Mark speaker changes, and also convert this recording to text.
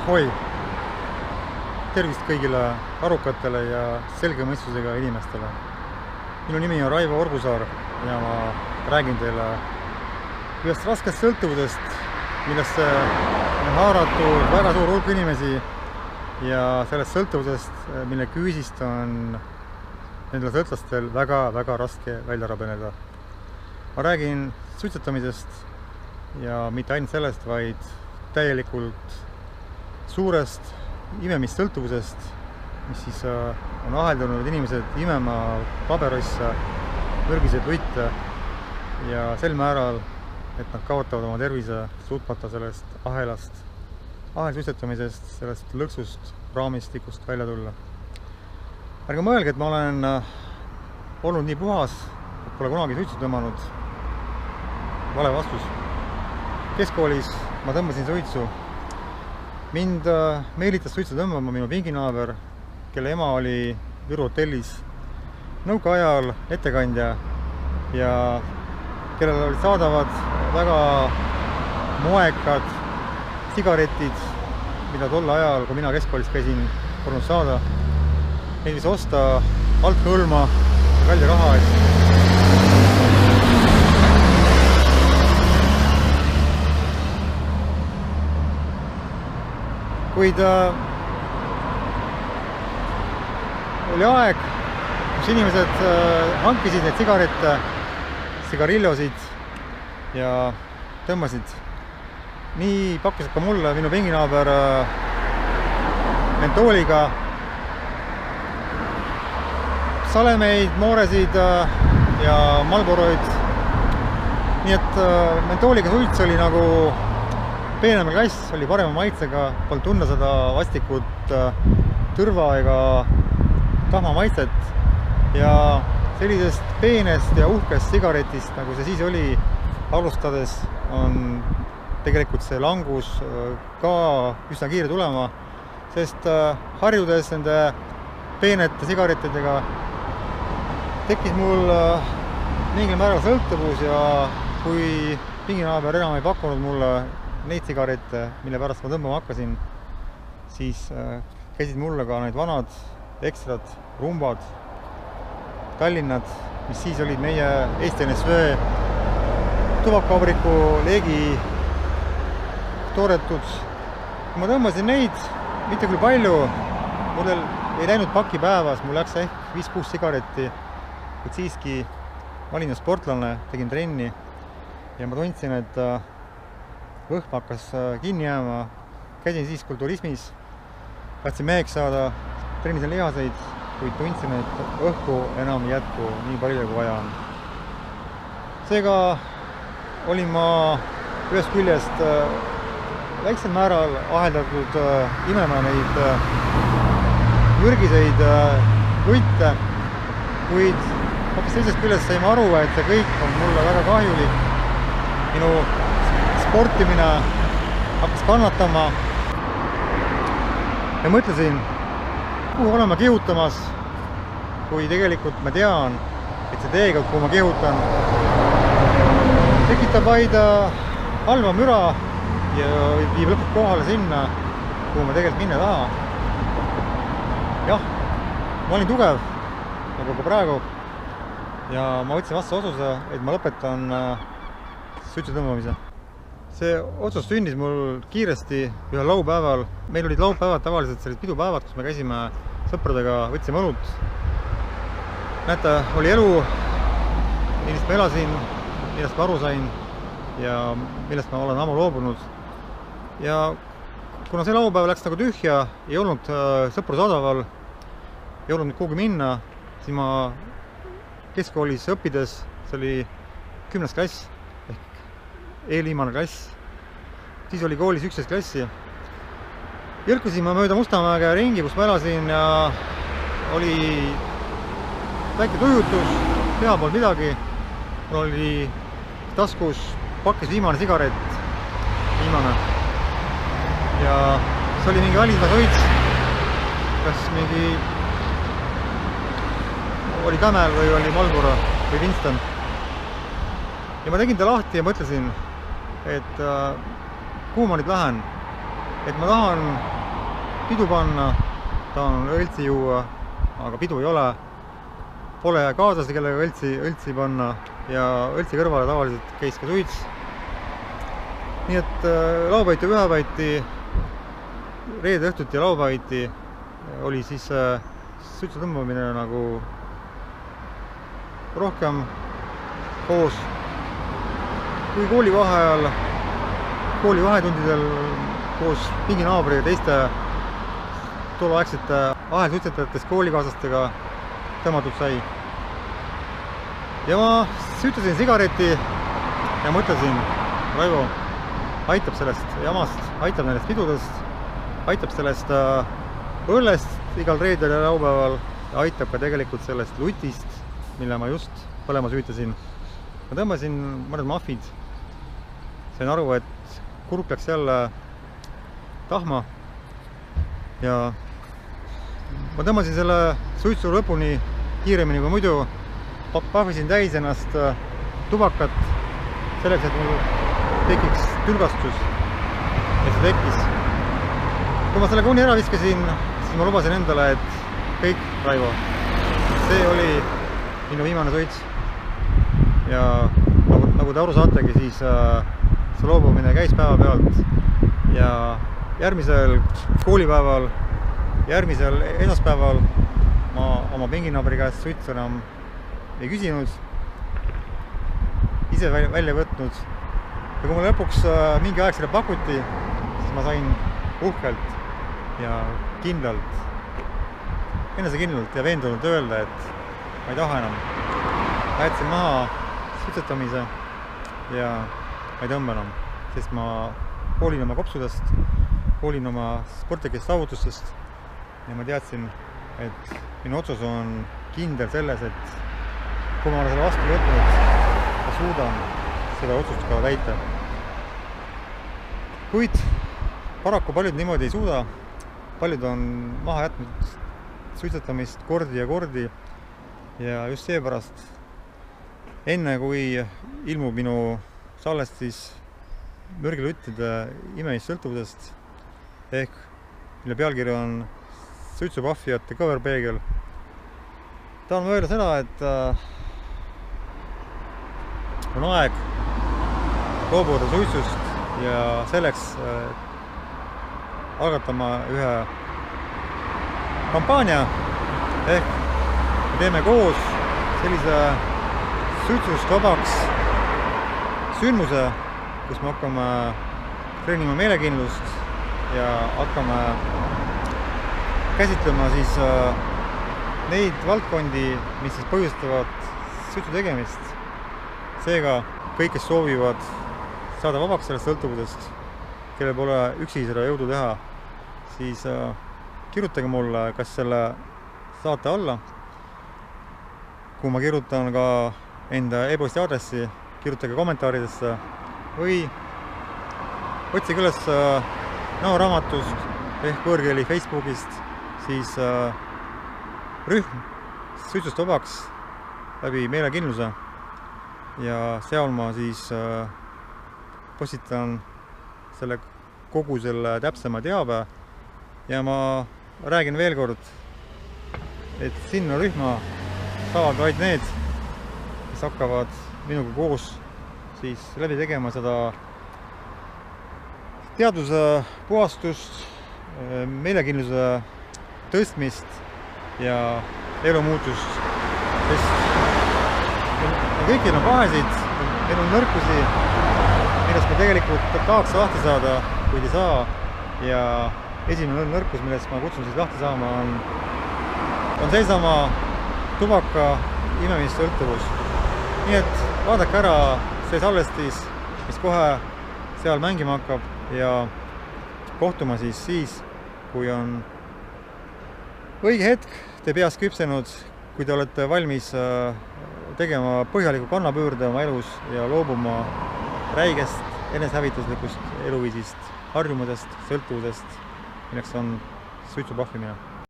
Speaker 1: Ahoi! Tervist kõigile arukatele ja selge mõistusega inimestele. Minu nimi on Raivo Orbusaar ja ma räägin teile ühest raskest sõltuvusest, millesse on haaratud väga suur hulk inimesi ja sellest sõltuvusest, mille küüsist on nendel sõltlastel väga raske välja rabeneda. Ma räägin suitsetamisest ja mitte ainult sellest, vaid täielikult suurest imemistsõltuvusest, mis siis on aheldunud inimesed imema paberossa, mürgiseid võtte ja sel määral, et nad kaotavad oma tervise, suutmata sellest ahelsuitsetamisest, sellest lõksust, raamistikust välja tulla. Ärge mõelge, et ma olen olnud nii puhas, et pole kunagi suitsu tõmmanud. Vale vastus. Keskkoolis ma tõmbasin suitsu. Mind meelitas suitsu tõmbama minu pinginaaber, kelle ema oli Viru hotellis nõukaajal ettekandja ja kellel olid saadavad väga moekad sigaretid, mida tol ajal, kui mina keskkoolis käisin, polnud saada. Neid võis osta althõlma kalli raha eest. Kuid oli aeg, kus inimesed hankisid neid sigarette, sigarillosid ja tõmbasid. Nii pakkusid ka mulle minu pinginaaber mentooliga salemeid, mooresid ja Marlboroid. Nii et mentooliga suits oli nagu peenem klass, oli parema maitsega, polnud tunda seda vastikut tõrva ega tahma maitset ja sellisest peenest ja uhkest sigaretist, nagu see siis oli, alustades on tegelikult see langus ka üsna kiire tulema, sest harjudes nende peenete sigarettidega tekkis mul mingil määral sõltuvus ja kui pinginaaber enam ei pakkunud mulle neid sigarette, mille pärast ma tõmbama hakkasin, siis käisid mulle ka need vanad ekstrad, rumbad, Tallinnad, mis siis olid meie Eesti NSV tubakavabriku leegi toodetud. Kui ma tõmbasin neid, mitte küll palju, mul ei läinud paki päevas, mul läks ehk 5-6 sigaretti, kuid siiski ma olin sportlane, tegin trenni ja ma tundsin, et võhm hakkas kinni jääma, käisin siis kulturismis, tahtsin meheks saada, treenisin lihaseid, kuid tundsin, et õhku enam ei jätku nii palju, kui vaja on. Seega olin ma ühest küljest väiksel määral aheldatud imema neid mürgiseid võtte, kuid hoopis teisest küljest sain aru, et see kõik on mulle väga kahjulik. Minu sportimine hakkas kannatama ja mõtlesin, kuhu olen ma kihutamas, kui tegelikult ma tean, et see teega, kuhu ma kihutan, tekitab vaid halva müra ja viib lõpuks kohale sinna, kuhu ma tegelikult minna taha. Jah, ma olin tugev, nagu ka praegu, ja ma võtsin vastu otsuse, et ma lõpetan suitsu tõmbamise. See otsus sündis mul kiiresti ühel laupäeval. Meil olid laupäevad tavaliselt sellised pidupäevad, kus me käisime sõpradega, võtsime õlut. Näete, oli elu, millest ma elasin, millest ma aru sain ja millest ma olen ammu loobunud. Ja kuna see laupäev läks nagu tühja, ei olnud sõpru saadaval, ei olnud kuhugi minna, siis ma keskkoolis õppides, see oli 10. klass, eelviimane klass, siis oli koolis 11 klassi. Jõlkusin ma mööda Mustamäge ringi, kus ma elasin ja oli väike tujutus, peha polnud midagi. Mul oli taskus pakkis viimane sigaret, viimane. Ja see oli mingi välismaa suits, kas mingi oli Camel või oli Marlboro või Winston. Ja ma tegin ta lahti ja mõtlesin, et kuhu ma nüüd lähen, et ma tahan pidu panna, tahan õltsi juua, aga pidu ei ole. Pole kaaslasi, kellega õltsi panna ja õltsi kõrvale tavaliselt käis ka suits. Nii et laupäeviti ja pühapäeviti, reede õhtuti ja laupäeviti oli siis suitsu tõmbamine nagu rohkem koos kui kooli vahetundidel koos pinginaabri ja teiste tolleaegsete ahelsuitsetajatest koolikaaslastega tõmmatud sai. Ja ma sütlasin sigareti ja mõtlesin, Raivo aitab sellest jamast, aitab nendest pidudest, aitab sellest õllest igal reedel ja laupäeval ja aitab ka tegelikult sellest lutist, mille ma just põlema süütasin. Ma tõmbasin mõned muffid, sain aru, et kurk läks jälle tahma ja ma tõmbasin selle suitsu lõpuni kiiremini kui muidu, pahvisin täis ennast tubakat selleks, et mul tekiks tülgastus ja see tekkis. Kui ma selle kuni ära viskasin, siis ma lubasin endale, et kõik, Raivo, see oli minu viimane suits ja nagu te aru saategi, siis see loobumine käis päevapealt ja järgmisel koolipäeval, järgmisel esmaspäeval ma oma pinginaabri käest suitsu enam ei küsinud, ise välja võtnud ja kui mulle lõpuks mingi aeg selle pakuti, siis ma sain uhkelt ja kindlalt, enesekindlalt ja veendunult öelda, et ma ei taha enam. Ma jätsin maha suitsetamise ja ma ei tõmba enam, sest ma hoolin oma kopsudest, hoolin oma sportlikest saavutustest ja ma teadsin, et minu otsus on kindel selles, et kui ma olen selle vastu võtnud, ma suudan seda otsust ka täita. Kuid paraku paljud niimoodi ei suuda, paljud on maha jätnud suitsetamist kordi ja just seepärast enne kui ilmub minu salvestis mürgiluttide imemissõltuvusest ehk mille pealkiri on suitsupahvijate kõverpeegel, tahan ma öelda seda, et on aeg loobuda suitsust ja selleks algatama ühe kampaania ehk me teeme koos sellise suitsust vabaks sündmuse, kus me hakkame treenima meelekindlust ja hakkame käsitlema siis neid valdkondi, mis siis põhjustavad suitsu tegemist. Seega kõik, kes soovivad saada vabaks sellest sõltuvusest, kellel pole üksi seda jõudu teha, siis kirjutage mulle kas selle saate alla, kui ma kirjutan ka enda e-posti aadressi, kirjutage kommentaaridesse või otsige üles näoraamatust ehk võõrkeeli Facebookist siis rühm suitsust vabaks läbi meelekindluse ja seal ma siis postitan kogu selle täpsema teabe ja ma räägin veel kord, et sinna rühma saavad vaid need, kes hakkavad minuga koos siis läbi tegema seda teadvuse puhastust, meelekindluse tõstmist ja elumuutust, sest me kõigil on vahesid, meil on nõrkusi, millest me tegelikult tahaks lahti saada, kuid ei saa ja esimene nõrkus, millest ma kutsun siis lahti saama, on seesama tubaka imemissõltuvus. Nii et vaadake ära see salvestis, mis kohe seal mängima hakkab ja kohtuma siis, kui on õige hetk te peas küpsenud, kui te olete valmis tegema põhjaliku kannapöörde oma elus ja loobuma räigest enesehävituslikust eluviisist, harjumusest, sõltuvusest, milleks on suitsupahvimine.